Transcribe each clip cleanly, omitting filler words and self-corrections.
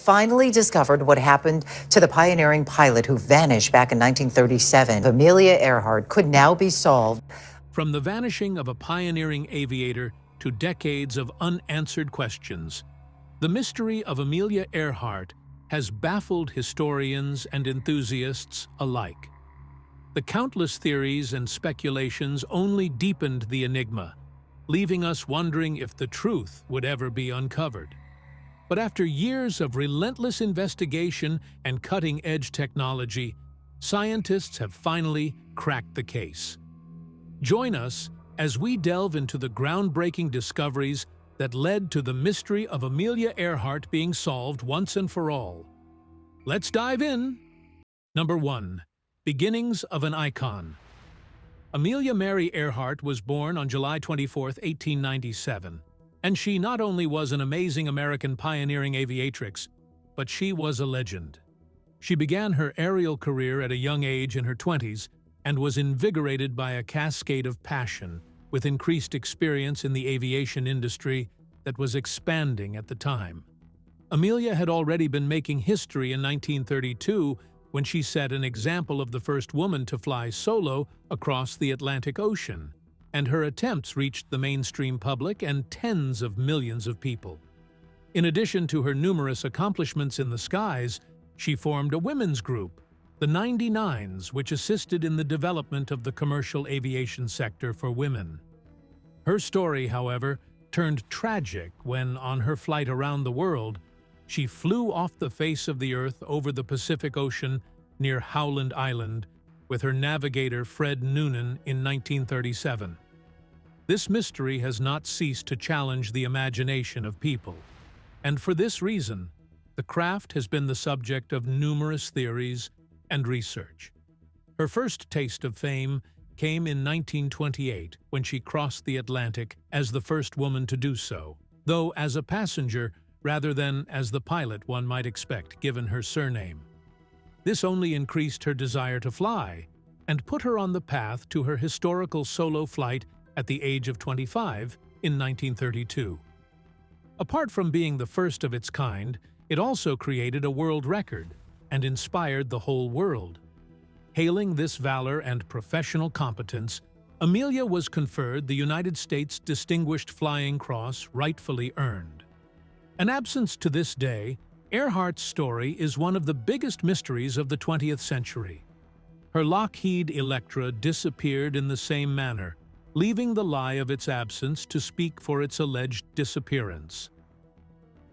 finally discovered what happened to the pioneering pilot who vanished back in 1937. Amelia Earhart could now be solved. From the vanishing of a pioneering aviator to decades of unanswered questions, the mystery of Amelia Earhart has baffled historians and enthusiasts alike. The countless theories and speculations only deepened the enigma, leaving us wondering if the truth would ever be uncovered. But after years of relentless investigation and cutting-edge technology, scientists have finally cracked the case. Join us as we delve into the groundbreaking discoveries that led to the mystery of Amelia Earhart being solved once and for all. Let's dive in. Number 1. Beginnings of an icon. Amelia Mary Earhart was born on July 24, 1897. And she not only was an amazing American pioneering aviatrix, but she was a legend. She began her aerial career at a young age in her 20s and was invigorated by a cascade of passion with increased experience in the aviation industry that was expanding at the time. Amelia had already been making history in 1932 when she set an example of the first woman to fly solo across the Atlantic Ocean, and her attempts reached the mainstream public and tens of millions of people. In addition to her numerous accomplishments in the skies, she formed a women's group, the 99s, which assisted in the development of the commercial aviation sector for women. Her story, however, turned tragic when, on her flight around the world, she flew off the face of the Earth over the Pacific Ocean near Howland Island with her navigator Fred Noonan in 1937. This mystery has not ceased to challenge the imagination of people, and for this reason, the craft has been the subject of numerous theories and research. Her first taste of fame came in 1928 when she crossed the Atlantic as the first woman to do so, though as a passenger rather than as the pilot one might expect given her surname. This only increased her desire to fly and put her on the path to her historical solo flight at the age of 25 in 1932. Apart from being the first of its kind, it also created a world record and inspired the whole world. Hailing this valor and professional competence, Amelia was conferred the United States Distinguished Flying Cross rightfully earned. An absence to this day, Earhart's story is one of the biggest mysteries of the 20th century. Her Lockheed Electra disappeared in the same manner, leaving the lie of its absence to speak for its alleged disappearance.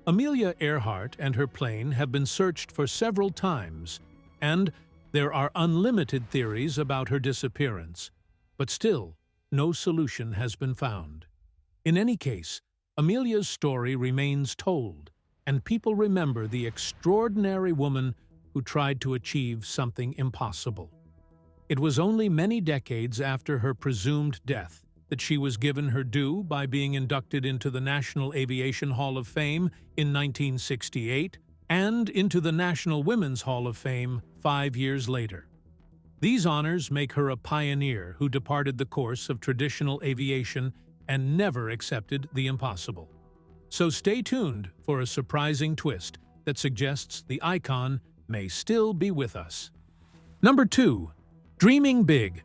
Amelia Earhart and her plane have been searched for several times, and there are unlimited theories about her disappearance, but still, no solution has been found. In any case, Amelia's story remains told, and people remember the extraordinary woman who tried to achieve something impossible. It was only many decades after her presumed death that she was given her due by being inducted into the National Aviation Hall of Fame in 1968 and into the National Women's Hall of Fame 5 years later. These honors make her a pioneer who departed the course of traditional aviation and never accepted the impossible. So stay tuned for a surprising twist that suggests the icon may still be with us. Number 2. Dreaming big.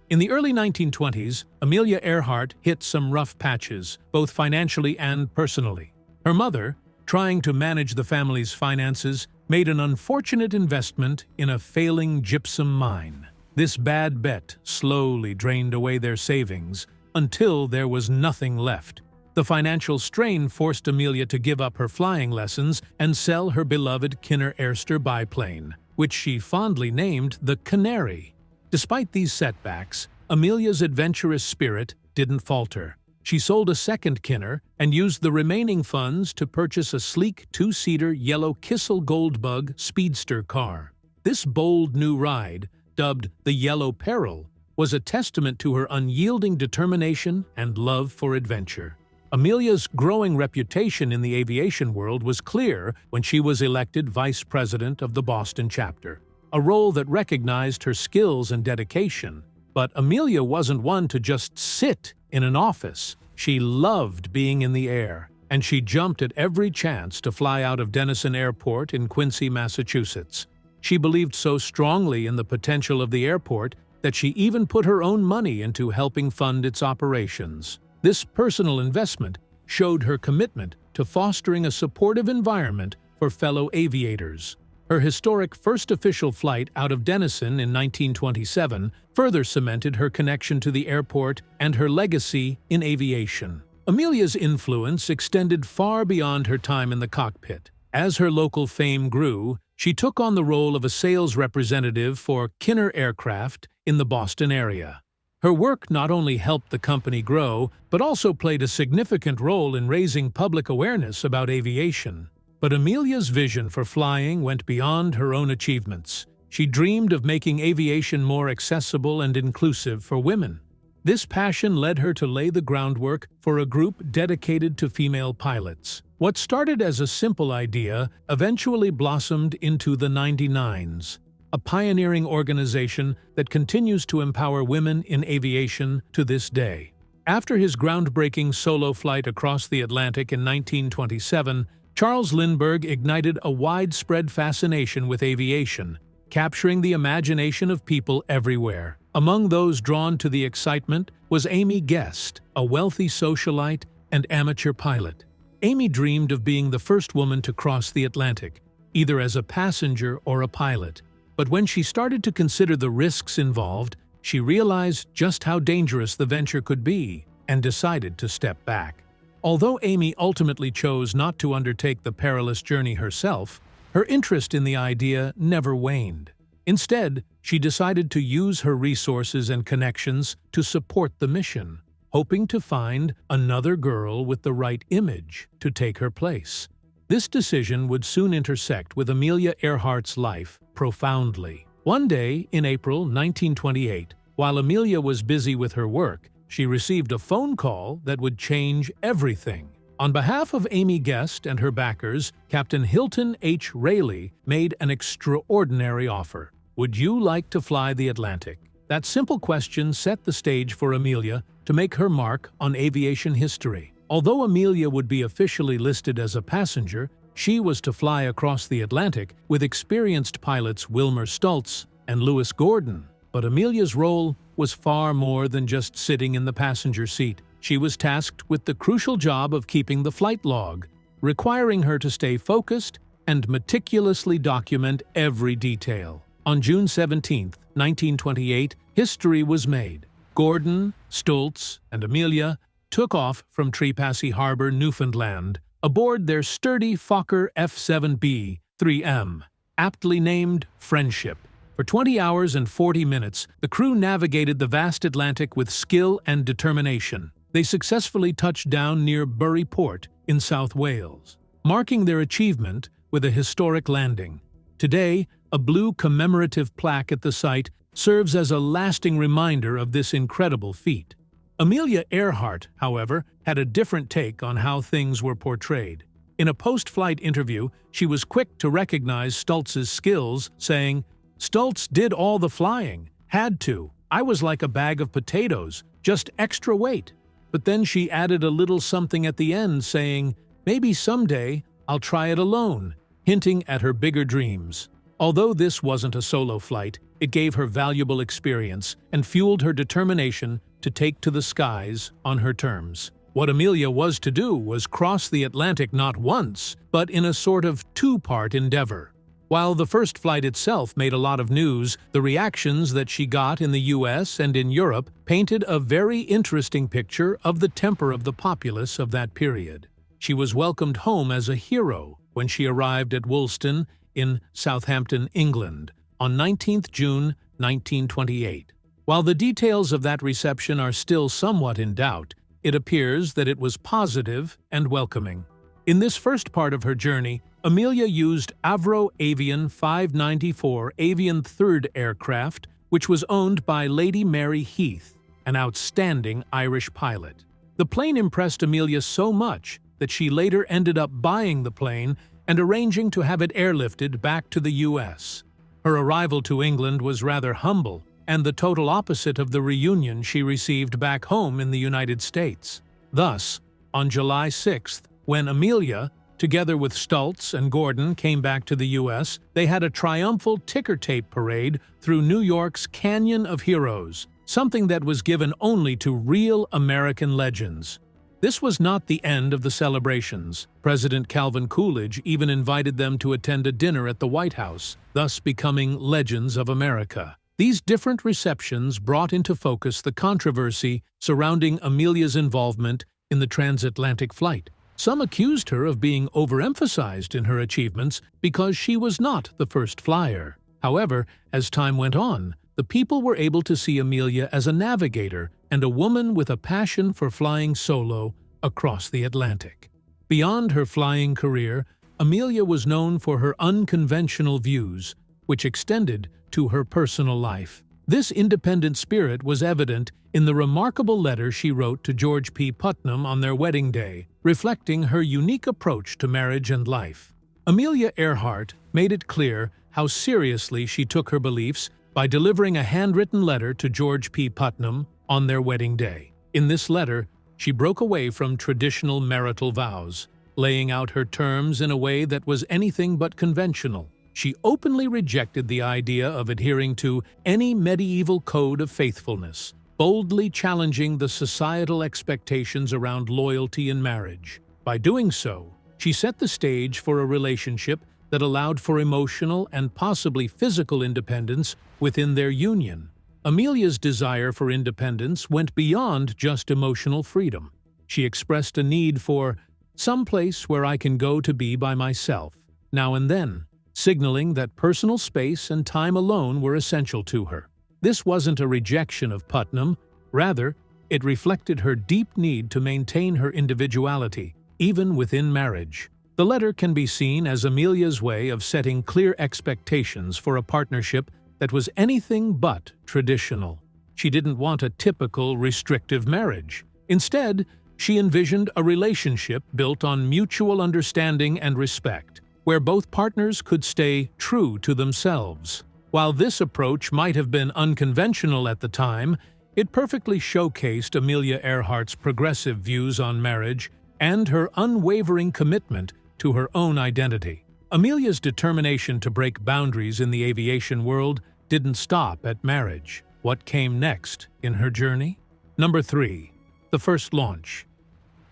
In the early 1920s, Amelia Earhart hit some rough patches, both financially and personally. Her mother, trying to manage the family's finances, made an unfortunate investment in a failing gypsum mine. This bad bet slowly drained away their savings until there was nothing left. The financial strain forced Amelia to give up her flying lessons and sell her beloved Kinner Airster biplane, which she fondly named the Canary. Despite these setbacks, Amelia's adventurous spirit didn't falter. She sold a second Kinner and used the remaining funds to purchase a sleek two-seater yellow Kissel Goldbug speedster car. This bold new ride, dubbed the Yellow Peril, was a testament to her unyielding determination and love for adventure. Amelia's growing reputation in the aviation world was clear when she was elected vice president of the Boston chapter, a role that recognized her skills and dedication. But Amelia wasn't one to just sit in an office. She loved being in the air, and she jumped at every chance to fly out of Denison Airport in Quincy, Massachusetts. She believed so strongly in the potential of the airport that she even put her own money into helping fund its operations. This personal investment showed her commitment to fostering a supportive environment for fellow aviators. Her historic first official flight out of Denison in 1927 further cemented her connection to the airport and her legacy in aviation. Amelia's influence extended far beyond her time in the cockpit. As her local fame grew, she took on the role of a sales representative for Kinner Aircraft in the Boston area. Her work not only helped the company grow, but also played a significant role in raising public awareness about aviation. But Amelia's vision for flying went beyond her own achievements. She dreamed of making aviation more accessible and inclusive for women. This passion led her to lay the groundwork for a group dedicated to female pilots. What started as a simple idea eventually blossomed into the 99s, a pioneering organization that continues to empower women in aviation to this day. After his groundbreaking solo flight across the Atlantic in 1927, Charles Lindbergh ignited a widespread fascination with aviation, capturing the imagination of people everywhere. Among those drawn to the excitement was Amy Guest, a wealthy socialite and amateur pilot. Amy dreamed of being the first woman to cross the Atlantic, either as a passenger or a pilot. But when she started to consider the risks involved, she realized just how dangerous the venture could be and decided to step back. Although Amy ultimately chose not to undertake the perilous journey herself, her interest in the idea never waned. Instead, she decided to use her resources and connections to support the mission, hoping to find another girl with the right image to take her place. This decision would soon intersect with Amelia Earhart's life profoundly. One day, in April 1928, while Amelia was busy with her work, she received a phone call that would change everything. On behalf of Amy Guest and her backers, Captain Hilton H. Rayleigh made an extraordinary offer. Would you like to fly the Atlantic? That simple question set the stage for Amelia to make her mark on aviation history. Although Amelia would be officially listed as a passenger, she was to fly across the Atlantic with experienced pilots Wilmer Stultz and Lewis Gordon. But Amelia's role was far more than just sitting in the passenger seat. She was tasked with the crucial job of keeping the flight log, requiring her to stay focused and meticulously document every detail. On June 17, 1928, history was made. Gordon, Stultz, and Amelia took off from Trepassey Harbor, Newfoundland, aboard their sturdy Fokker F-7B 3M, aptly named Friendship. For 20 hours and 40 minutes, the crew navigated the vast Atlantic with skill and determination. They successfully touched down near Bury Port in South Wales, marking their achievement with a historic landing. Today, a blue commemorative plaque at the site serves as a lasting reminder of this incredible feat. Amelia Earhart, however, had a different take on how things were portrayed. In a post-flight interview, she was quick to recognize Stultz's skills, saying, "Stultz did all the flying. Had to. I was like a bag of potatoes, just extra weight." But then she added a little something at the end, saying, "Maybe someday I'll try it alone," hinting at her bigger dreams. Although this wasn't a solo flight, it gave her valuable experience and fueled her determination to take to the skies on her terms. What Amelia was to do was cross the Atlantic not once, but in a sort of two-part endeavor. While the first flight itself made a lot of news, the reactions that she got in the US and in Europe painted a very interesting picture of the temper of the populace of that period. She was welcomed home as a hero when she arrived at Woolston in Southampton, England, on 19th June 1928. While the details of that reception are still somewhat in doubt, it appears that it was positive and welcoming. In this first part of her journey, Amelia used Avro Avian 594 Avian 3rd aircraft, which was owned by Lady Mary Heath, an outstanding Irish pilot. The plane impressed Amelia so much that she later ended up buying the plane and arranging to have it airlifted back to the US. Her arrival to England was rather humble, and the total opposite of the reunion she received back home in the United States. Thus, on July 6th, When Amelia, together with Stultz and Gordon, came back to the U.S., they had a triumphal ticker tape parade through New York's Canyon of Heroes, something that was given only to real American legends. This was not the end of the celebrations. President Calvin Coolidge even invited them to attend a dinner at the White House, thus becoming legends of America. These different receptions brought into focus the controversy surrounding Amelia's involvement in the transatlantic flight. Some accused her of being overemphasized in her achievements because she was not the first flyer. However, as time went on, the people were able to see Amelia as a navigator and a woman with a passion for flying solo across the Atlantic. Beyond her flying career, Amelia was known for her unconventional views, which extended to her personal life. This independent spirit was evident in the remarkable letter she wrote to George P. Putnam on their wedding day, reflecting her unique approach to marriage and life. Amelia Earhart made it clear how seriously she took her beliefs by delivering a handwritten letter to George P. Putnam on their wedding day. In this letter, she broke away from traditional marital vows, laying out her terms in a way that was anything but conventional. She openly rejected the idea of adhering to any medieval code of faithfulness, boldly challenging the societal expectations around loyalty in marriage. By doing so, she set the stage for a relationship that allowed for emotional and possibly physical independence within their union. Amelia's desire for independence went beyond just emotional freedom. She expressed a need for some place where I can go to be by myself, now and then, signaling that personal space and time alone were essential to her. This wasn't a rejection of Putnam, rather, it reflected her deep need to maintain her individuality, even within marriage. The letter can be seen as Amelia's way of setting clear expectations for a partnership that was anything but traditional. She didn't want a typical restrictive marriage. Instead, she envisioned a relationship built on mutual understanding and respect, where both partners could stay true to themselves. While this approach might have been unconventional at the time, it perfectly showcased Amelia Earhart's progressive views on marriage and her unwavering commitment to her own identity. Amelia's determination to break boundaries in the aviation world didn't stop at marriage. What came next in her journey? Number 3. The first launch.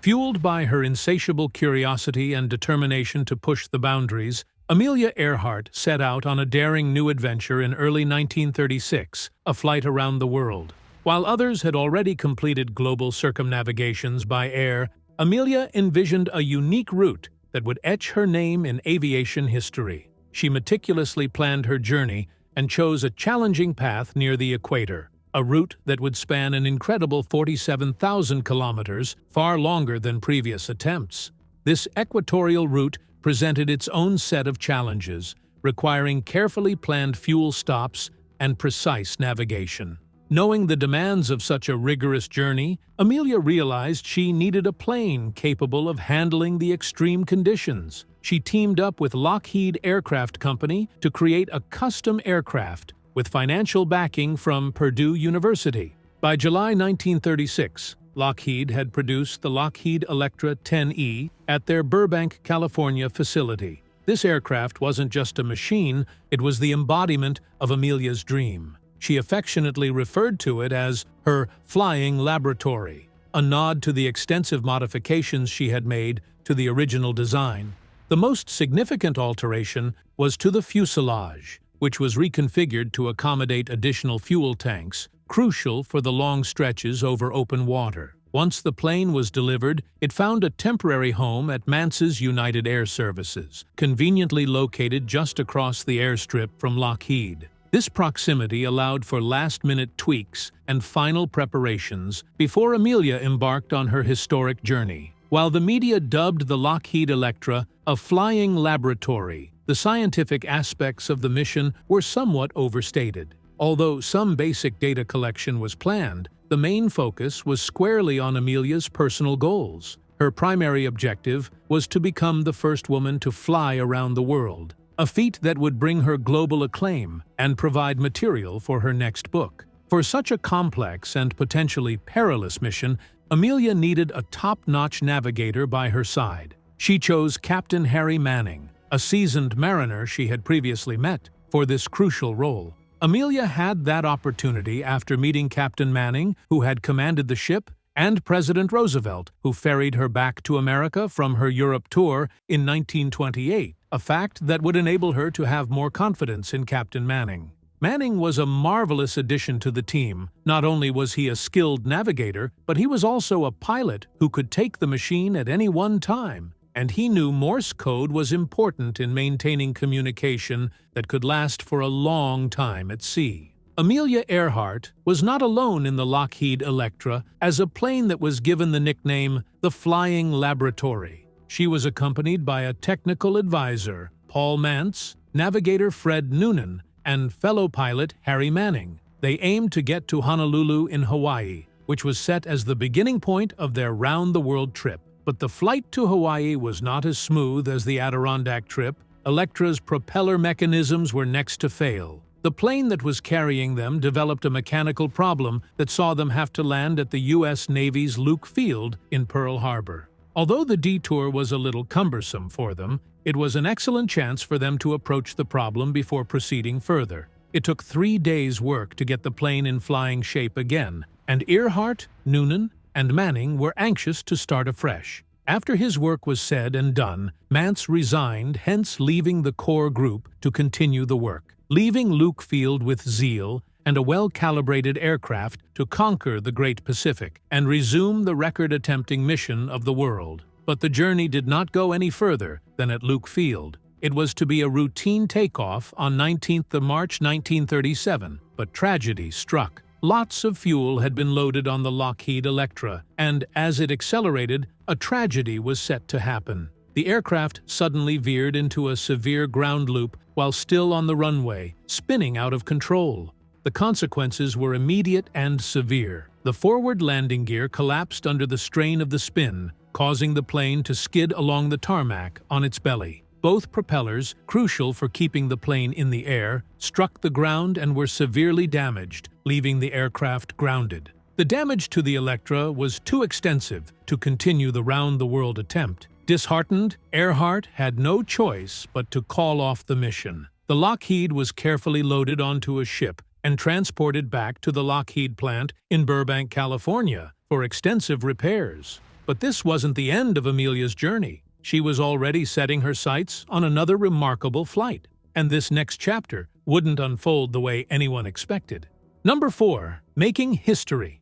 Fueled by her insatiable curiosity and determination to push the boundaries, Amelia Earhart set out on a daring new adventure in early 1936, a flight around the world. While others had already completed global circumnavigations by air, Amelia envisioned a unique route that would etch her name in aviation history. She meticulously planned her journey and chose a challenging path near the equator, a route that would span an incredible 47,000 kilometers, far longer than previous attempts. This equatorial route presented its own set of challenges, requiring carefully planned fuel stops and precise navigation. Knowing the demands of such a rigorous journey, Amelia realized she needed a plane capable of handling the extreme conditions. She teamed up with Lockheed Aircraft Company to create a custom aircraft with financial backing from Purdue University. By July 1936, Lockheed had produced the Lockheed Electra 10E at their Burbank, California facility. This aircraft wasn't just a machine, it was the embodiment of Amelia's dream. She affectionately referred to it as her flying laboratory, a nod to the extensive modifications she had made to the original design. The most significant alteration was to the fuselage, which was reconfigured to accommodate additional fuel tanks, crucial for the long stretches over open water. Once the plane was delivered, it found a temporary home at Manses United Air Services, conveniently located just across the airstrip from Lockheed. This proximity allowed for last-minute tweaks and final preparations before Amelia embarked on her historic journey. While the media dubbed the Lockheed Electra a flying laboratory, the scientific aspects of the mission were somewhat overstated. Although some basic data collection was planned, the main focus was squarely on Amelia's personal goals. Her primary objective was to become the first woman to fly around the world, a feat that would bring her global acclaim and provide material for her next book. For such a complex and potentially perilous mission, Amelia needed a top-notch navigator by her side. She chose Captain Harry Manning, a seasoned mariner she had previously met, for this crucial role. Amelia had that opportunity after meeting Captain Manning, who had commanded the ship, and President Roosevelt, who ferried her back to America from her Europe tour in 1928, a fact that would enable her to have more confidence in Captain Manning. Manning was a marvelous addition to the team. Not only was he a skilled navigator, but he was also a pilot who could take the machine at any one time. And he knew Morse code was important in maintaining communication that could last for a long time at sea. Amelia Earhart was not alone in the Lockheed Electra as a plane that was given the nickname the Flying Laboratory. She was accompanied by a technical advisor, Paul Mantz, navigator Fred Noonan, and fellow pilot Harry Manning. They aimed to get to Honolulu in Hawaii, which was set as the beginning point of their round-the-world trip. But the flight to Hawaii was not as smooth as the Adirondack trip. Electra's propeller mechanisms were next to fail. The plane that was carrying them developed a mechanical problem that saw them have to land at the U.S. Navy's Luke Field in Pearl Harbor. Although the detour was a little cumbersome for them, it was an excellent chance for them to approach the problem before proceeding further. It took 3 days' work to get the plane in flying shape again, and Earhart, Noonan, and Manning were anxious to start afresh. After his work was said and done, Mantz resigned, hence leaving the core group to continue the work, leaving Luke Field with zeal and a well-calibrated aircraft to conquer the Great Pacific and resume the record-attempting mission of the world. But the journey did not go any further than at Luke Field. It was to be a routine takeoff on 19th of March 1937, but tragedy struck. Lots of fuel had been loaded on the Lockheed Electra, and as it accelerated, a tragedy was set to happen. The aircraft suddenly veered into a severe ground loop while still on the runway, spinning out of control. The consequences were immediate and severe. The forward landing gear collapsed under the strain of the spin, causing the plane to skid along the tarmac on its belly. Both propellers, crucial for keeping the plane in the air, struck the ground and were severely damaged, leaving the aircraft grounded. The damage to the Electra was too extensive to continue the round-the-world attempt. Disheartened, Earhart had no choice but to call off the mission. The Lockheed was carefully loaded onto a ship and transported back to the Lockheed plant in Burbank, California, for extensive repairs. But this wasn't the end of Amelia's journey. She was already setting her sights on another remarkable flight, and this next chapter wouldn't unfold the way anyone expected. Number 4. Making history.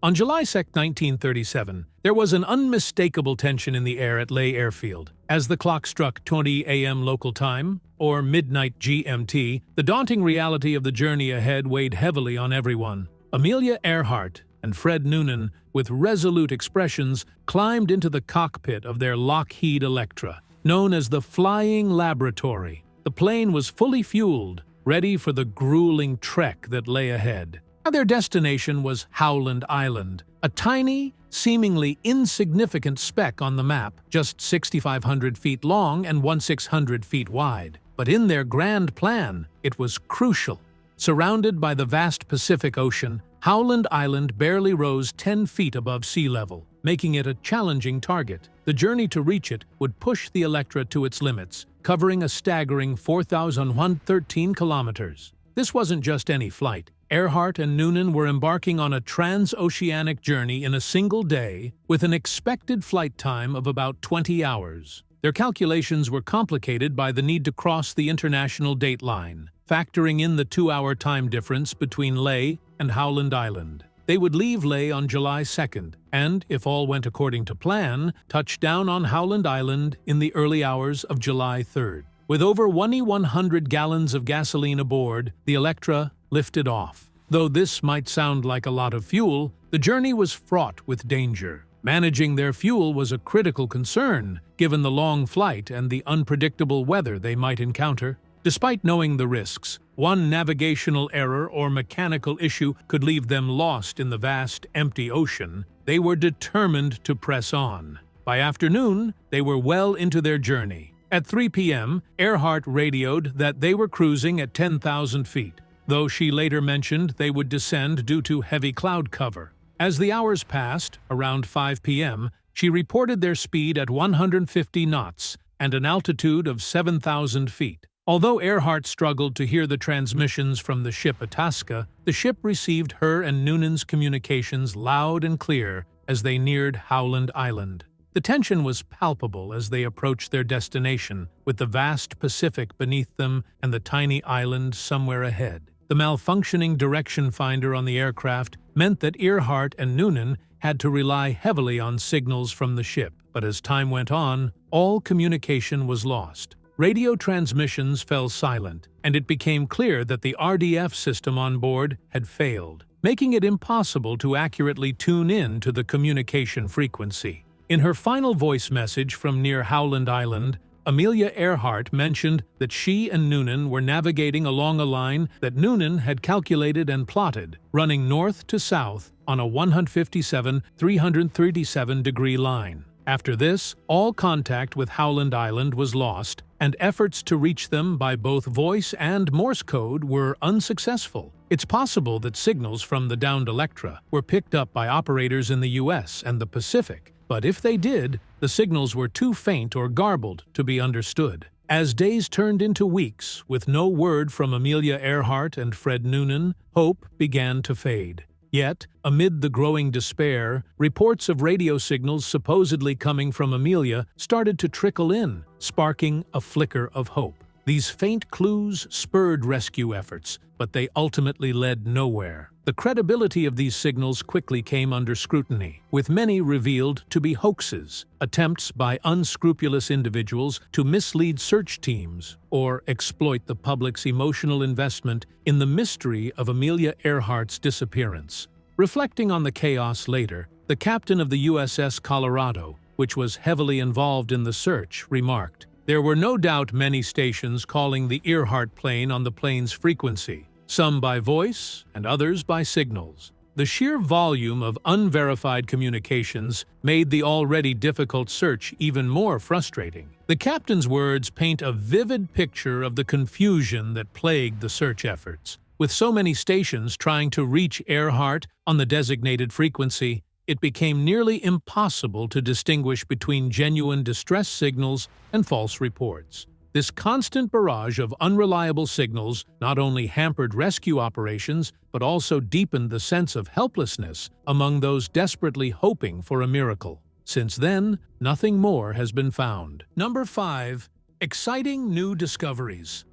On July 2, 1937, there was an unmistakable tension in the air at Lae Airfield. As the clock struck 20 a.m. local time, or midnight GMT, the daunting reality of the journey ahead weighed heavily on everyone. Amelia Earhart and Fred Noonan, with resolute expressions, climbed into the cockpit of their Lockheed Electra, known as the Flying Laboratory. The plane was fully fueled, ready for the grueling trek that lay ahead. Their destination was Howland Island, a tiny, seemingly insignificant speck on the map, just 6,500 feet long and 1,600 feet wide. But in their grand plan, it was crucial. Surrounded by the vast Pacific Ocean, Howland Island barely rose 10 feet above sea level, making it a challenging target. The journey to reach it would push the Electra to its limits, covering a staggering 4,113 kilometers. This wasn't just any flight. Earhart and Noonan were embarking on a transoceanic journey in a single day with an expected flight time of about 20 hours. Their calculations were complicated by the need to cross the international date line, factoring in the 2-hour time difference between Lae and Howland Island. They would leave Lae on July 2nd and, if all went according to plan, touch down on Howland Island in the early hours of July 3rd. With over 2,100 gallons of gasoline aboard, the Electra lifted off. Though this might sound like a lot of fuel, the journey was fraught with danger. Managing their fuel was a critical concern, given the long flight and the unpredictable weather they might encounter. Despite knowing the risks, one navigational error or mechanical issue could leave them lost in the vast, empty ocean. They were determined to press on. By afternoon, they were well into their journey. At 3 p.m., Earhart radioed that they were cruising at 10,000 feet, though she later mentioned they would descend due to heavy cloud cover. As the hours passed, around 5 p.m., She reported their speed at 150 knots and an altitude of 7,000 feet. Although Earhart struggled to hear the transmissions from the ship Itasca, the ship received her and Noonan's communications loud and clear as they neared Howland Island. The tension was palpable as they approached their destination, with the vast Pacific beneath them and the tiny island somewhere ahead. The malfunctioning direction finder on the aircraft meant that Earhart and Noonan had to rely heavily on signals from the ship, but as time went on, all communication was lost. Radio transmissions fell silent, and it became clear that the RDF system on board had failed, making it impossible to accurately tune in to the communication frequency. In her final voice message from near Howland Island, Amelia Earhart mentioned that she and Noonan were navigating along a line that Noonan had calculated and plotted, running north to south on a 157-337-degree line. After this, all contact with Howland Island was lost, and efforts to reach them by both voice and Morse code were unsuccessful. It's possible that signals from the downed Electra were picked up by operators in the US and the Pacific, but if they did, the signals were too faint or garbled to be understood. As days turned into weeks, with no word from Amelia Earhart and Fred Noonan, hope began to fade. Yet, amid the growing despair, reports of radio signals supposedly coming from Amelia started to trickle in, sparking a flicker of hope. These faint clues spurred rescue efforts, but they ultimately led nowhere. The credibility of these signals quickly came under scrutiny, with many revealed to be hoaxes, attempts by unscrupulous individuals to mislead search teams or exploit the public's emotional investment in the mystery of Amelia Earhart's disappearance. Reflecting on the chaos later, the captain of the USS Colorado, which was heavily involved in the search, remarked, "There were no doubt many stations calling the Earhart plane on the plane's frequency, some by voice and others by signals. The sheer volume of unverified communications made the already difficult search even more frustrating." The captain's words paint a vivid picture of the confusion that plagued the search efforts. With so many stations trying to reach Earhart on the designated frequency, it became nearly impossible to distinguish between genuine distress signals and false reports. This constant barrage of unreliable signals not only hampered rescue operations, but also deepened the sense of helplessness among those desperately hoping for a miracle. Since then, nothing more has been found. Number 5. Exciting new discoveries.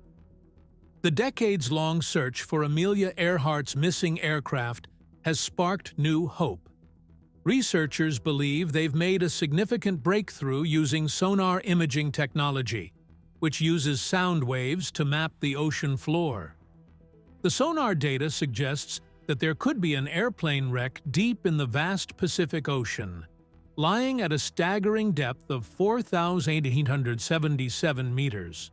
The decades-long search for Amelia Earhart's missing aircraft has sparked new hope. Researchers believe they've made a significant breakthrough using sonar imaging technology, which uses sound waves to map the ocean floor. The sonar data suggests that there could be an airplane wreck deep in the vast Pacific Ocean, lying at a staggering depth of 4,877 meters.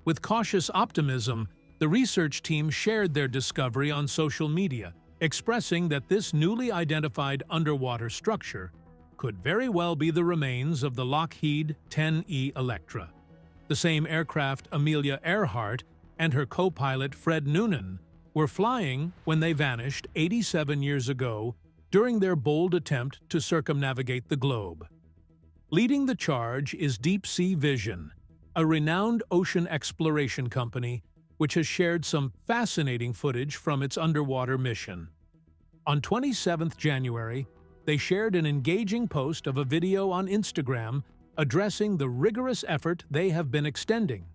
With cautious optimism, the research team shared their discovery on social media, expressing that this newly identified underwater structure could very well be the remains of the Lockheed 10E Electra, the same aircraft Amelia Earhart and her co-pilot Fred Noonan were flying when they vanished 87 years ago during their bold attempt to circumnavigate the globe. Leading the charge is Deep Sea Vision, a renowned ocean exploration company which has shared some fascinating footage from its underwater mission. On 27th January, they shared an engaging post of a video on Instagram addressing the rigorous effort they have been extending.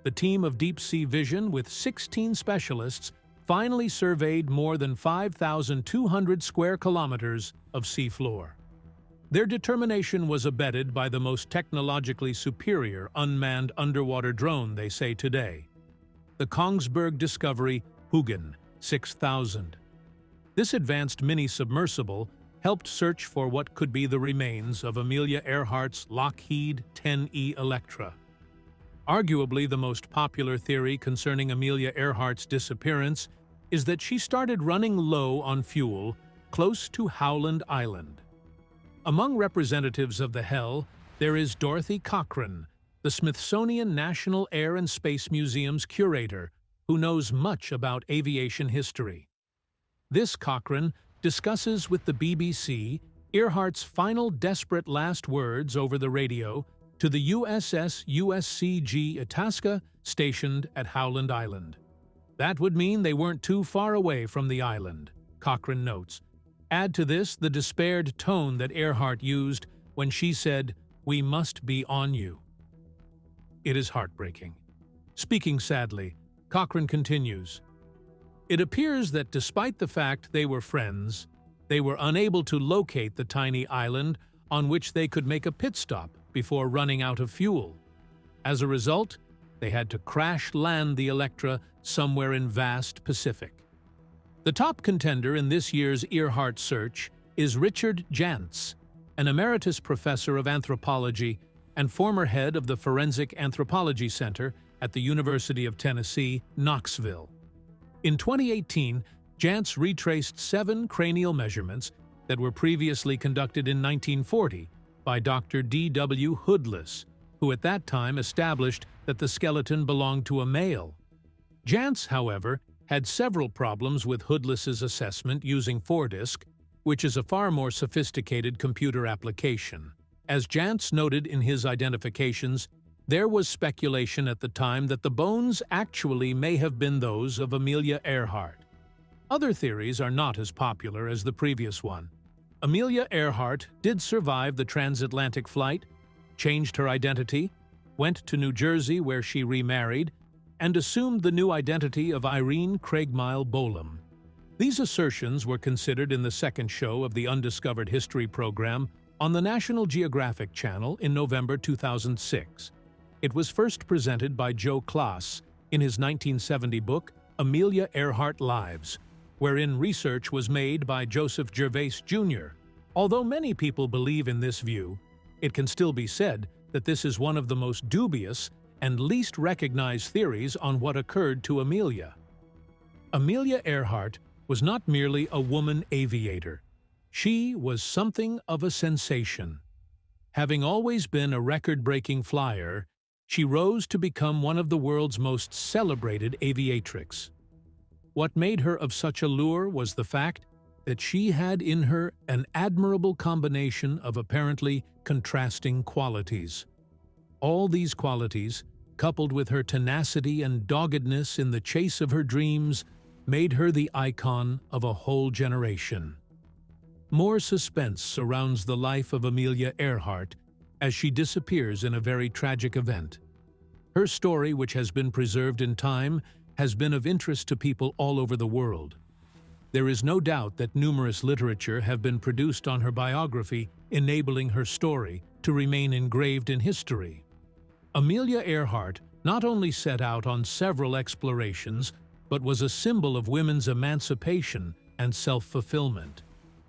The team of Deep Sea Vision, with 16 specialists, finally surveyed more than 5,200 square kilometers of seafloor. Their determination was abetted by the most technologically superior unmanned underwater drone, they say today, the Kongsberg Discovery Hugin 6000. This advanced mini-submersible helped search for what could be the remains of Amelia Earhart's Lockheed 10E Electra. Arguably the most popular theory concerning Amelia Earhart's disappearance is that she started running low on fuel close to Howland Island. Among representatives of the Hell, there is Dorothy Cochran, the Smithsonian National Air and Space Museum's curator, who knows much about aviation history. This Cochran discusses with the BBC Earhart's final desperate last words over the radio to the USS USCG Itasca stationed at Howland Island. That would mean they weren't too far away from the island, Cochrane notes. Add to this the despaired tone that Earhart used when she said, "We must be on you." It is heartbreaking. Speaking sadly, Cochrane continues, "It appears that despite the fact they were friends, they were unable to locate the tiny island on which they could make a pit stop before running out of fuel. As a result, they had to crash land the Electra somewhere in vast Pacific." The top contender in this year's Earhart search is Richard Jantz, an emeritus professor of anthropology and former head of the Forensic Anthropology Center at the University of Tennessee, Knoxville. In 2018, Jantz retraced 7 cranial measurements that were previously conducted in 1940 by Dr. D.W. Hoodless, who at that time established that the skeleton belonged to a male. Jantz, however, had several problems with Hoodless's assessment using Fordisk, which is a far more sophisticated computer application. As Jantz noted in his identifications, there was speculation at the time that the bones actually may have been those of Amelia Earhart. Other theories are not as popular as the previous one. Amelia Earhart did survive the transatlantic flight, changed her identity, went to New Jersey where she remarried, and assumed the new identity of Irene Craigmile Bolam. These assertions were considered in the second show of the Undiscovered History program on the National Geographic Channel in November 2006. It was first presented by Joe Klaas in his 1970 book, Amelia Earhart Lives, wherein research was made by Joseph Gervais Jr. Although many people believe in this view, it can still be said that this is one of the most dubious and least recognized theories on what occurred to Amelia. Amelia Earhart was not merely a woman aviator. She was something of a sensation. Having always been a record-breaking flyer, she rose to become one of the world's most celebrated aviatrix. What made her of such allure was the fact that she had in her an admirable combination of apparently contrasting qualities. All these qualities, coupled with her tenacity and doggedness in the chase of her dreams, made her the icon of a whole generation. More suspense surrounds the life of Amelia Earhart as she disappears in a very tragic event. Her story, which has been preserved in time, has been of interest to people all over the world. There is no doubt that numerous literature have been produced on her biography, enabling her story to remain engraved in history. Amelia Earhart not only set out on several explorations, but was a symbol of women's emancipation and self-fulfillment.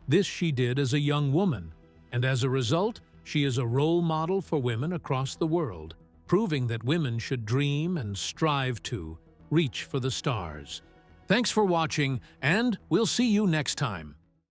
This she did as a young woman, and as a result, she is a role model for women across the world, proving that women should dream and strive to reach for the stars. Thanks for watching, and we'll see you next time.